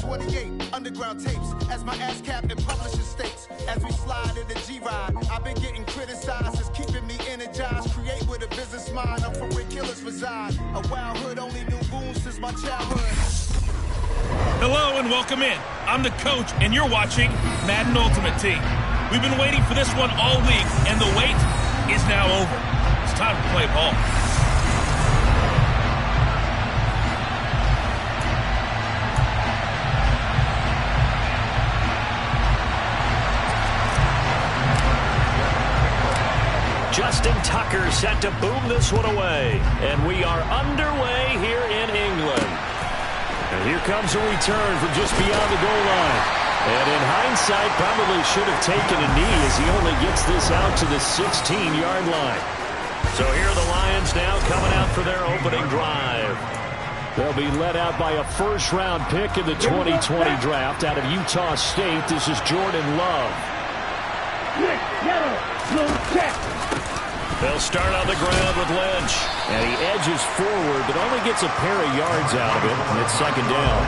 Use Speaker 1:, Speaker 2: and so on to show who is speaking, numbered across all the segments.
Speaker 1: 28 underground tapes as my ass cap in publishing states. As we slide in the G-Ride, I've been getting criticized as keeping me energized. Create with a business mind, I'm from where killers reside. A wild hood, only knew wounds since my childhood.
Speaker 2: Hello and welcome in. I'm the coach and you're watching Madden Ultimate Team. We've been waiting for this one all week and the wait is now over. It's time to play ball.
Speaker 3: Justin Tucker set to boom this one away. And we are underway here in England. And here comes a return from just beyond the goal line. And in hindsight, probably should have taken a knee as he only gets this out to the 16-yard line. So here are the Lions now coming out for their opening drive. They'll be led out by a first-round pick in the 2020 draft out of Utah State. This is Jordan Love. They'll start on the ground with Lynch. And he edges forward, but only gets a pair of yards out of it. And it's second down.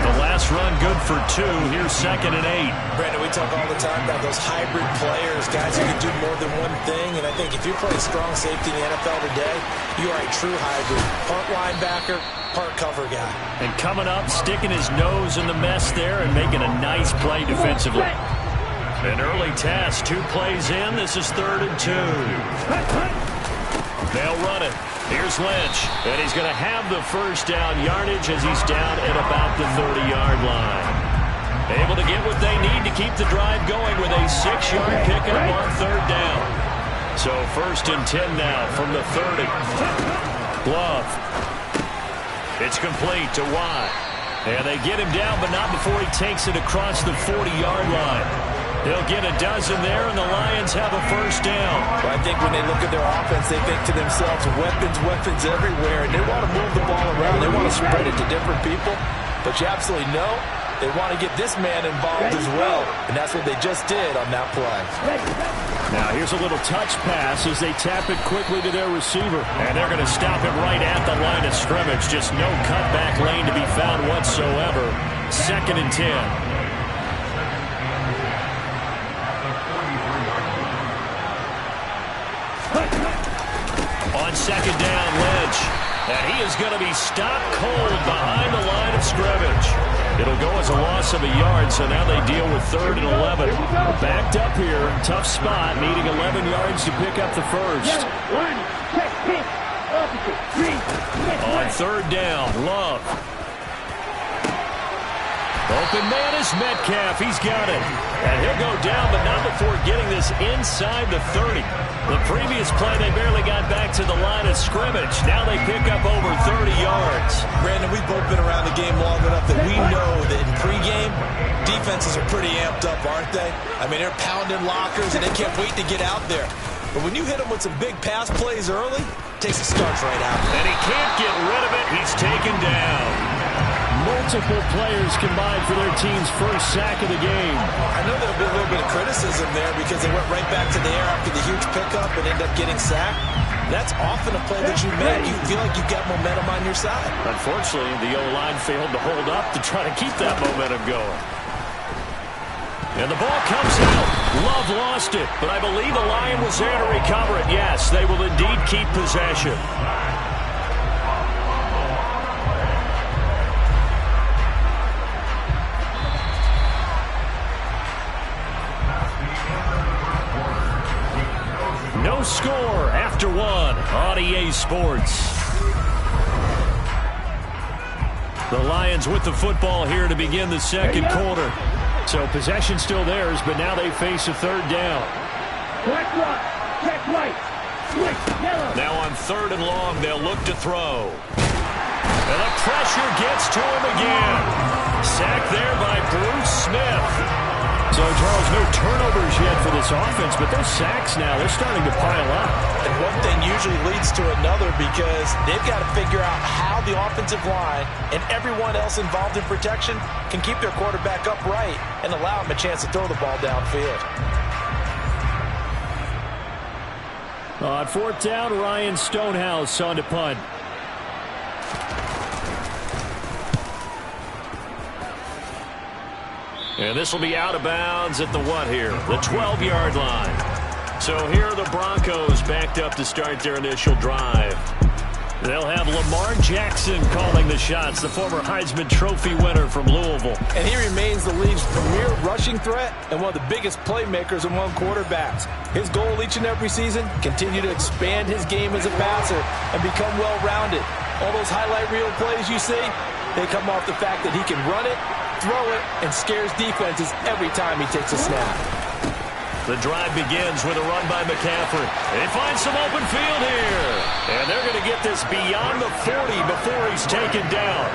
Speaker 3: The last run good for 2. Here's 2nd and 8.
Speaker 4: Brandon, we talk all the time about those hybrid players, guys who can do more than one thing. And I think if you're playing strong safety in the NFL today, you are a true hybrid. Part linebacker, part cover guy.
Speaker 3: And coming up, sticking his nose in the mess there and making a nice play defensively. An early test, 2 plays in. This is 3rd and 2. They'll run it. Here's Lynch, and he's going to have the first down yardage as he's down at about the 30-yard line. Able to get what they need to keep the drive going with a 6-yard pickup on 3rd down. So 1st and 10 now from the 30. Glove. It's complete to Watt. And they get him down, but not before he takes it across the 40-yard line. They'll get a dozen there, and the Lions have a first down.
Speaker 4: Well, I think when they look at their offense, they think to themselves, weapons everywhere, and they want to move the ball around. They want to spread it to different people, but you absolutely know they want to get this man involved as well, and that's what they just did on that play.
Speaker 3: Now here's a little touch pass as they tap it quickly to their receiver, and they're going to stop it right at the line of scrimmage. Just no cutback lane to be found whatsoever. 2nd and 10. On 2nd down, Lynch. And he is going to be stopped cold behind the line of scrimmage. It'll go as a loss of a yard, so now they deal with 3rd and 11. Backed up here, tough spot, needing 11 yards to pick up the first. On 3rd down, Love. Open man is Metcalf. He's got it. And he'll go down, but not before getting this inside the 30. The previous play, they barely got back to the line of scrimmage. Now they pick up over 30 yards.
Speaker 4: Brandon, we've both been around the game long enough that we know that in pregame, defenses are pretty amped up, aren't they? I mean, they're pounding lockers, and they can't wait to get out there. But when you hit them with some big pass plays early, it takes the starts right out.
Speaker 3: And he can't get rid of it. He's taken down. Multiple players combined for their team's first sack of the game.
Speaker 4: I know there'll be a little bit of criticism there because they went right back to the air after the huge pickup and ended up getting sacked. That's often a play that you make. You feel like you've got momentum on your side.
Speaker 3: Unfortunately, the O-line failed to hold up to try to keep that momentum going. And the ball comes out. Love lost it, but I believe the Lion was there to recover it. Yes, they will indeed keep possession. No score after 1 on EA Sports. The Lions with the football here to begin the second quarter. So possession still theirs, but now they face a 3rd down. Now on 3rd and long, they'll look to throw. And the pressure gets to him again. Sacked there by Bruce Smith. So, Charles, no turnovers yet for this offense, but those sacks now, they're starting to pile up.
Speaker 4: And one thing usually leads to another because they've got to figure out how the offensive line and everyone else involved in protection can keep their quarterback upright and allow him a chance to throw the ball downfield.
Speaker 3: On 4th down, Ryan Stonehouse on to punt. And this will be out of bounds at the what here? The 12-yard line. So here are the Broncos backed up to start their initial drive. They'll have Lamar Jackson calling the shots, the former Heisman Trophy winner from Louisville.
Speaker 4: And he remains the league's premier rushing threat and one of the biggest playmakers among quarterbacks. His goal each and every season, continue to expand his game as a passer and become well-rounded. All those highlight reel plays you see, they come off the fact that he can run it, throw it, and scares defenses every time he takes a snap.
Speaker 3: The drive begins with a run by McCaffrey. They find some open field here. And they're going to get this beyond the 40 before he's taken down.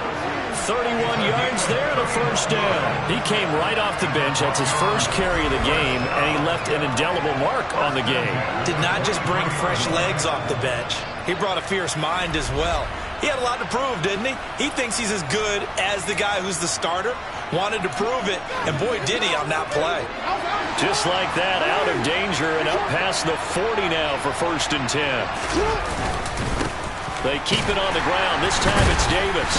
Speaker 3: 31 yards there, the first down. He came right off the bench. That's his first carry of the game, and he left an indelible mark on the game.
Speaker 4: Did not just bring fresh legs off the bench. He brought a fierce mind as well. He had a lot to prove, didn't he? He thinks he's as good as the guy who's the starter. Wanted to prove it, and boy, did he on that play.
Speaker 3: Just like that, out of danger and up past the 40 now for 1st and 10. They keep it on the ground. This time it's Davis.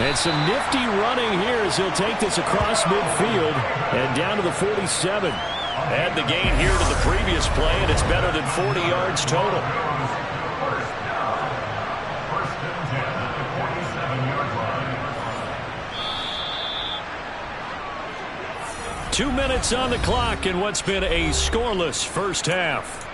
Speaker 3: And some nifty running here as he'll take this across midfield and down to the 47. Add the gain here to the previous play, and it's better than 40 yards total. 2 minutes on the clock in what's been a scoreless first half.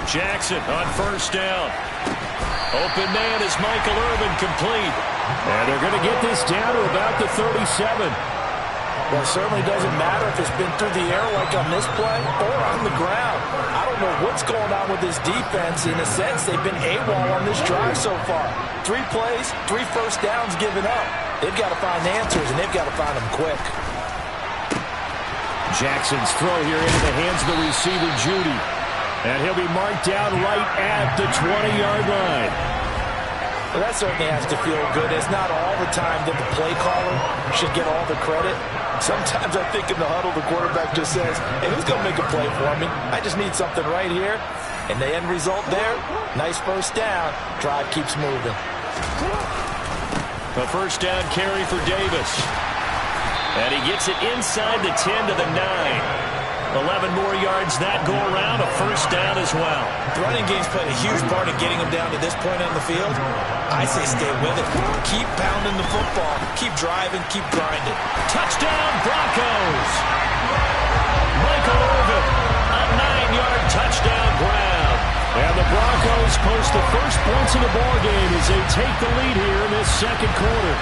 Speaker 3: Jackson on 1st down. Open man is Michael Irvin, complete. And they're going to get this down to about the 37.
Speaker 4: Well, it certainly doesn't matter if it's been through the air like on this play or on the ground. I don't know what's going on with this defense. In a sense, they've been AWOL on this drive so far. 3 plays, 3 first downs given up. They've got to find answers, and they've got to find them quick.
Speaker 3: Jackson's throw here into the hands of the receiver, Judy. And he'll be marked down right at the 20-yard line.
Speaker 4: Well, that certainly has to feel good. It's not all the time that the play caller should get all the credit. Sometimes I think in the huddle, the quarterback just says, hey, who's going to make a play for me? I just need something right here. And the end result there, nice first down. Drive keeps moving.
Speaker 3: A first down carry for Davis. And he gets it inside the 10 to the 9. 11 more yards that go around, a first down as well.
Speaker 4: The running game's played a huge part in getting him down to this point on the field. I say stay with it. Keep pounding the football. Keep driving. Keep grinding.
Speaker 3: Touchdown, Broncos! Michael Irvin, a 9-yard touchdown grab. And the Broncos post the first points of the ballgame as they take the lead here in this second quarter.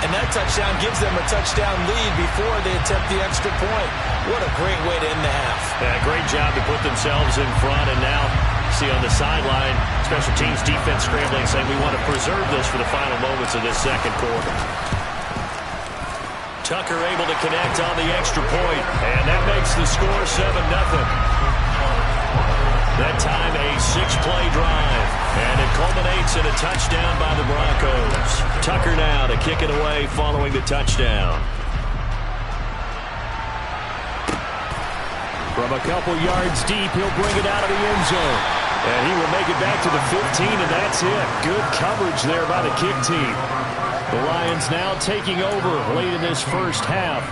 Speaker 4: And that touchdown gives them a touchdown lead before they attempt the extra point. What a great way to end the half.
Speaker 3: Yeah, great job to put themselves in front. And now, see on the sideline, special teams defense scrambling, saying we want to preserve this for the final moments of this second quarter. Tucker able to connect on the extra point. And that makes the score 7-0. That time a 6-play drive. And it culminates in a touchdown by the Broncos. Tucker now to kick it away following the touchdown. From a couple yards deep, he'll bring it out of the end zone. And he will make it back to the 15, and that's it. Good coverage there by the kick team. The Lions now taking over late in this first half.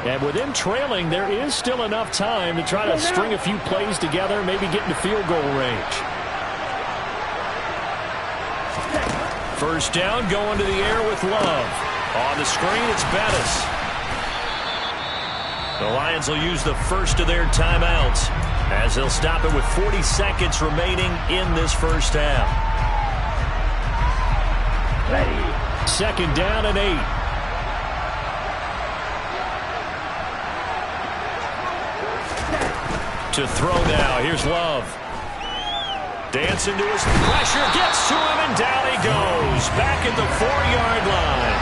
Speaker 3: And with them trailing, there is still enough time to try to string a few plays together, maybe get into field goal range. First down, going to the air with Love. On the screen, it's Bettis. The Lions will use the first of their timeouts as they'll stop it with 40 seconds remaining in this first half. Ready. Second down and 8. To throw now. Here's Love. Dancing to his pressure. Gets to him, and down he goes. Back at the 4-yard line.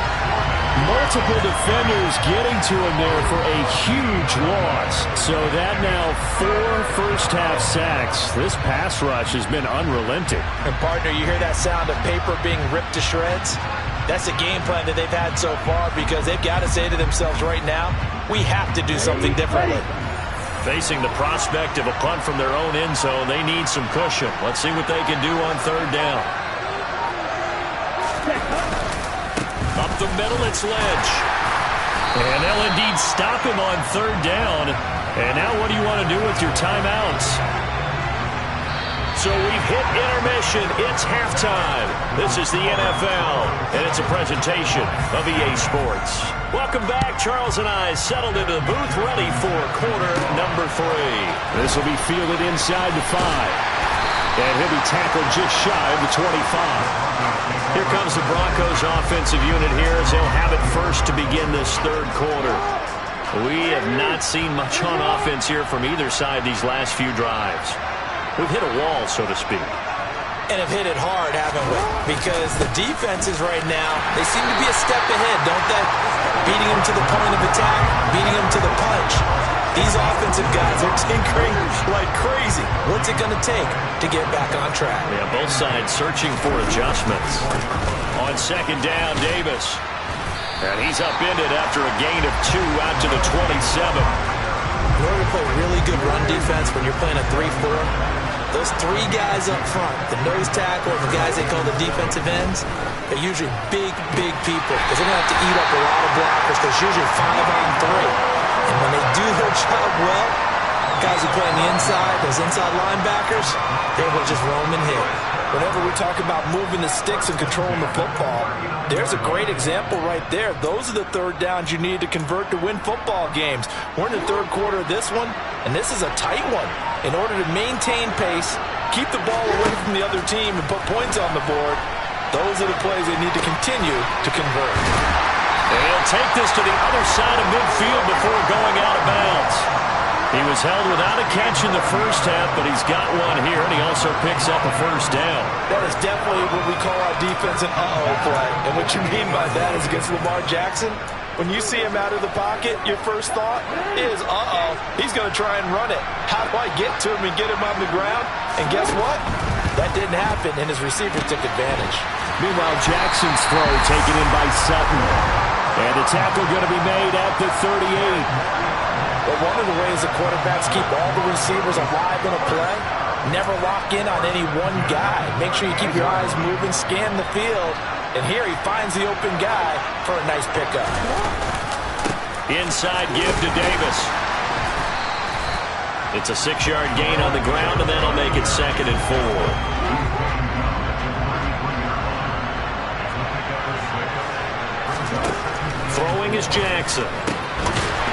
Speaker 3: Multiple defenders getting to him there for a huge loss. So that now 4 first-half sacks. This pass rush has been unrelenting.
Speaker 4: And, partner, you hear that sound of paper being ripped to shreds? That's the game plan that they've had so far because they've got to say to themselves right now, we have to do something differently.
Speaker 3: Facing the prospect of a punt from their own end zone, they need some cushion. Let's see what they can do on third down. Up the middle, it's Lynch. And they'll indeed stop him on third down. And now what do you want to do with your timeouts? So we've hit intermission. It's halftime. This is the NFL, and it's a presentation of EA Sports. Welcome back. Charles and I settled into the booth, ready for quarter number 3.
Speaker 5: This will be fielded inside the 5. And he'll be tackled just shy of the 25.
Speaker 3: Here comes the Broncos offensive unit here as they'll have it first to begin this third quarter. We have not seen much on offense here from either side these last few drives. We've hit a wall, so to speak.
Speaker 4: And have hit it hard, haven't we? Because the defenses right now, they seem to be a step ahead, don't they? Beating them to the point of attack, beating them to the punch. These offensive guys are tinkering like crazy. What's it going to take to get back on track?
Speaker 3: Yeah, both sides searching for adjustments. On second down, Davis. And he's upended after a gain of 2 out to the 27.
Speaker 4: In order to play really good run defense when you're playing a 3-4, those 3 guys up front, the nose tackle and the guys they call the defensive ends, they're usually big people because they're going to have to eat up a lot of blockers because usually 5 on 3. And when they do their job well, guys who play on the inside, those inside linebackers, they will just roam and hit.
Speaker 6: Whenever we talk about moving the sticks and controlling the football, there's a great example right there. Those are the third downs you need to convert to win football games. We're in the third quarter of this one, and this is a tight one. In order to maintain pace, keep the ball away from the other team, and put points on the board, those are the plays they need to continue to convert.
Speaker 3: And he'll take this to the other side of midfield before going out of bounds. He was held without a catch in the first half, but he's got one here, and he also picks up a first down.
Speaker 6: That is definitely what we call our defense an uh-oh play. And what you mean by that is against Lamar Jackson, when you see him out of the pocket, your first thought is, uh-oh, he's going to try and run it. How do I get to him and get him on the ground? And guess what? That didn't happen, and his receivers took advantage.
Speaker 5: Meanwhile, Jackson's throw taken in by Sutton. And the tackle going to be made at the 38.
Speaker 6: Well, one of the ways the quarterbacks keep all the receivers alive in a play, never lock in on any one guy. Make sure you keep your eyes moving, scan the field, and here he finds the open guy for a nice pickup.
Speaker 3: Inside give to Davis. It's a 6-yard gain on the ground, and that'll make it 2nd and 4. Throwing is Jackson.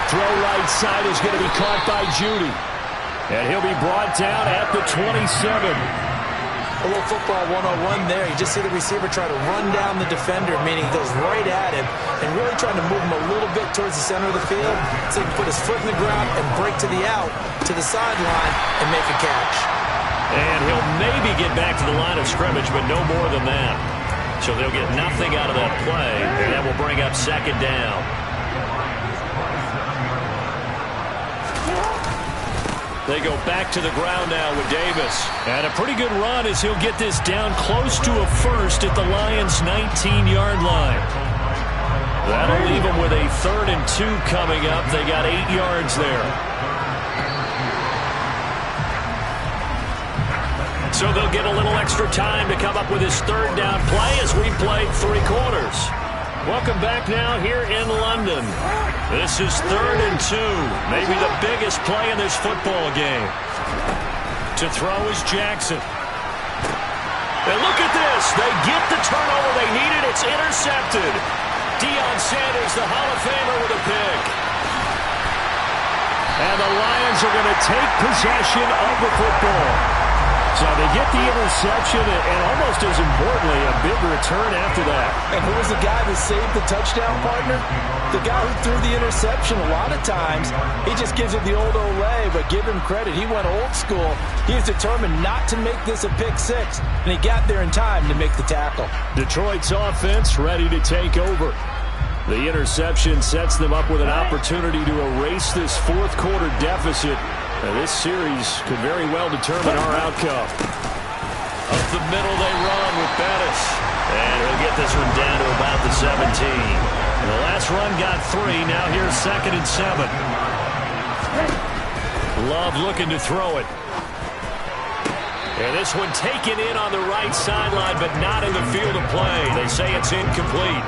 Speaker 5: Throw right side is going to be caught by Judy. And he'll be brought down at the 27.
Speaker 4: A little football 101 there. You just see the receiver try to run down the defender, meaning he goes right at him and really trying to move him a little bit towards the center of the field so he can put his foot in the ground and break to the out, to the sideline, and make a catch.
Speaker 3: And he'll maybe get back to the line of scrimmage, but no more than that. So they'll get nothing out of that play, and that will bring up 2nd down. They go back to the ground now with Davis.
Speaker 5: And a pretty good run as he'll get this down close to a first at the Lions' 19-yard line.
Speaker 3: That'll leave them with a 3rd and 2 coming up. They got 8 yards there. So they'll get a little extra time to come up with his 3rd down play as we played 3 quarters. Welcome back now here in London. This is 3rd and 2. Maybe the biggest play in this football game.
Speaker 5: To throw is Jackson.
Speaker 3: And look at this. They get the turnover they needed. It's intercepted. Deion Sanders, the Hall of Famer, with a pick.
Speaker 5: And the Lions are going to take possession of the football. So they get the interception, and almost as importantly, a big return after that.
Speaker 6: And who was the guy that saved the touchdown, partner? The guy who threw the interception. A lot of times, he just gives it the old Olay, but give him credit. He went old school. He was determined not to make this a pick 6, and he got there in time to make the tackle.
Speaker 5: Detroit's offense ready to take over. The interception sets them up with an opportunity to erase this 4th quarter deficit. Now, this series could very well determine our outcome.
Speaker 3: Up the middle they run with Bettis. And he'll get this one down to about the 17. And the last run got 3. Now here's 2nd and 7. Love looking to throw it. And this one taken in on the right sideline, but not in the field of play. They say it's incomplete.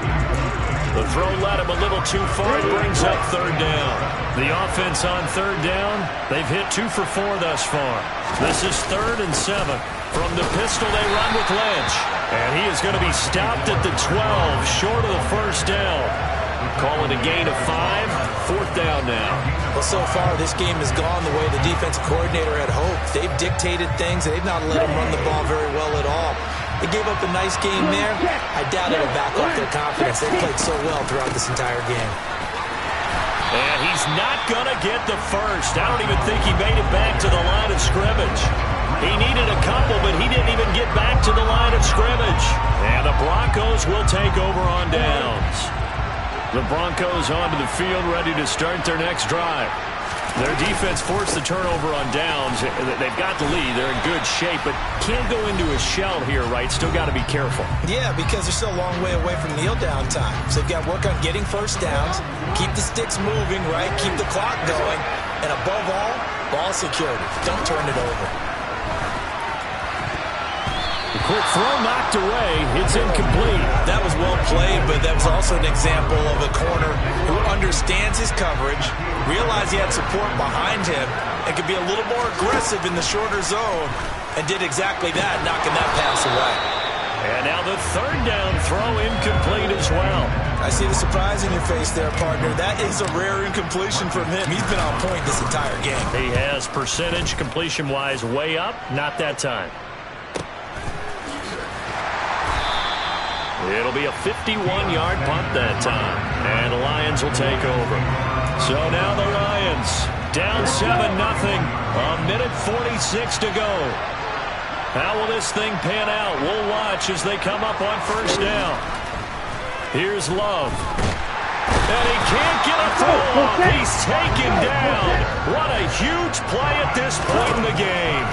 Speaker 3: The throw led him a little too far. It brings up third down. The offense on third down, they've hit 2 for 4 thus far. This is 3rd and 7. From the pistol, they run with Lynch. And he is going to be stopped at the 12, short of the first down. Call it a gain of 5, 4th down now.
Speaker 6: Well, so far, this game has gone the way the defensive coordinator had hoped. They've dictated things. They've not let him run the ball very well at all. They gave up a nice game there. I doubt it'll back up their confidence. They played so well throughout this entire game.
Speaker 3: And he's not going to get the first. I don't even think he made it back to the line of scrimmage. He needed a couple, but he didn't even get back to the line of scrimmage. And the Broncos will take over on downs. The Broncos onto the field, ready to start their next drive. Their defense forced the turnover on downs. They've got the lead. They're in good shape, but can't go into a shell here, right? Still got to be careful.
Speaker 6: Yeah, because they're still a long way away from kneel down time. So they've got to work on getting first downs, keep the sticks moving, right? Keep the clock going. And above all, ball security. Don't turn it over.
Speaker 3: The quick throw knocked away. It's incomplete.
Speaker 6: That was well played, but that was also an example of a corner who understands his coverage, realized he had support behind him, and could be a little more aggressive in the shorter zone, and did exactly that, knocking that pass away.
Speaker 3: And now the 3rd down throw incomplete as well.
Speaker 6: I see the surprise in your face there, partner. That is a rare incompletion from him. He's been on point this entire game.
Speaker 3: He has percentage completion-wise way up. Not that time. It'll be a 51-yard punt that time. And the Lions will take over. So now the Lions down 7-0. A minute 46 to go. How will this thing pan out? We'll watch as they come up on first down. Here's Love. And he can't get a throw off. He's taken down. What a huge play at this point in the game.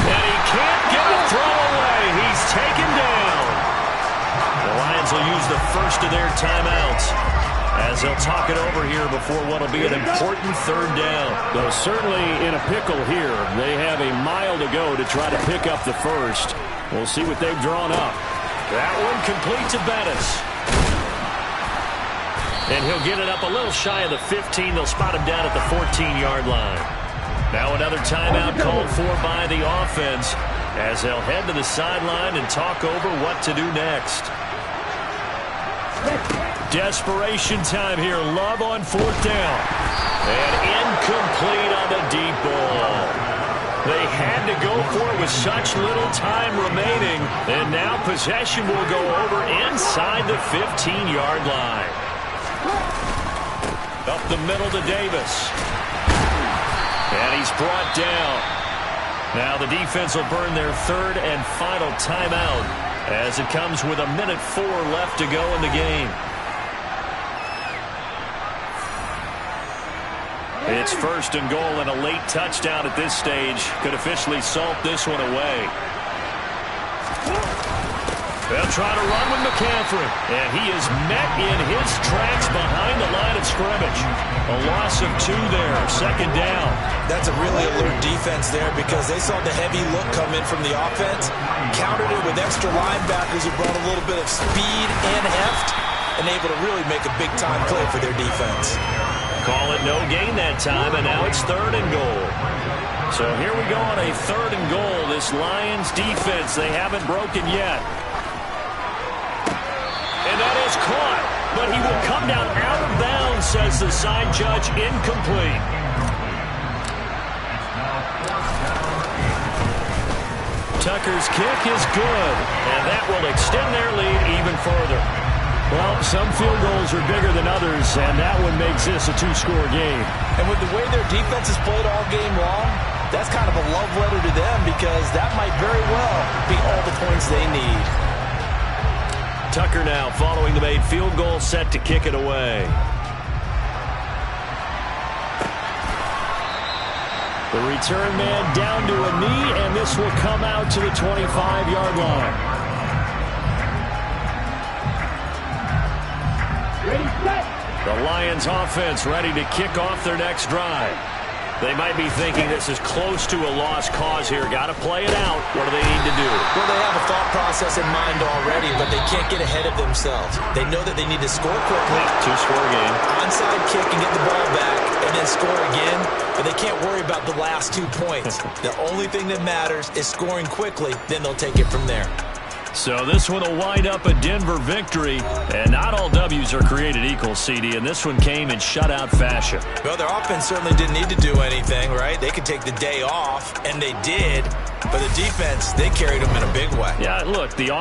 Speaker 3: And he can't get a throw away. He's taken down. The Lions will use the first of their timeouts as they'll talk it over here before what will be an important 3rd down.
Speaker 5: Though certainly in a pickle here. They have a mile to go to try to pick up the first. We'll see what they've drawn up.
Speaker 3: That one complete to Bettis. And he'll get it up a little shy of the 15. They'll spot him down at the 14-yard line. Now another timeout called for by the offense as they'll head to the sideline and talk over what to do next. Desperation time here. Love on 4th down. And incomplete on the deep ball. They had to go for it with such little time remaining. And now possession will go over inside the 15-yard line. Up the middle to Davis. And he's brought down. Now the defense will burn their 3rd and final timeout as it comes with a minute 4 left to go in the game. It's 1st and goal, and a late touchdown at this stage could officially salt this one away. They'll try to run with McCaffrey, and he is met in his tracks behind the line of scrimmage. A loss of 2 there, 2nd down.
Speaker 6: That's a really alert defense there because they saw the heavy look come in from the offense, countered it with extra linebackers who brought a little bit of speed and heft, and able to really make a big-time play for their defense.
Speaker 3: Call it no gain that time, and now it's 3rd and goal. So here we go on a 3rd and goal. This Lions defense, they haven't broken yet. And that is caught, but he will come down out of bounds, says the side judge, incomplete. Tucker's kick is good, and that will extend their lead even further.
Speaker 5: Well, some field goals are bigger than others, and that one makes this a 2-score game.
Speaker 6: And with the way their defense has played all game long, that's kind of a love letter to them because that might very well be all the points they need.
Speaker 3: Tucker now following the made field goal, set to kick it away.
Speaker 5: The return man down to a knee, and this will come out to the 25-yard line.
Speaker 7: Ready, set.
Speaker 3: The Lions offense ready to kick off their next drive. They might be thinking this is close to a lost cause here. Got to play it out. What do they need to do?
Speaker 6: Well, they have a thought process in mind already, but they can't get ahead of themselves. They know that they need to score quickly.
Speaker 3: Two-score game.
Speaker 6: Onside kick and get the ball back, and then score again. But they can't worry about the last 2 points. The only thing that matters is scoring quickly. Then they'll take it from there.
Speaker 3: So this one will wind up a Denver victory. And not all W's are created equal, CD, and this one came in shutout fashion.
Speaker 6: Well, their offense certainly didn't need to do anything, right? They could take the day off, and they did. But the defense, they carried them in a big way.
Speaker 3: Yeah, look, the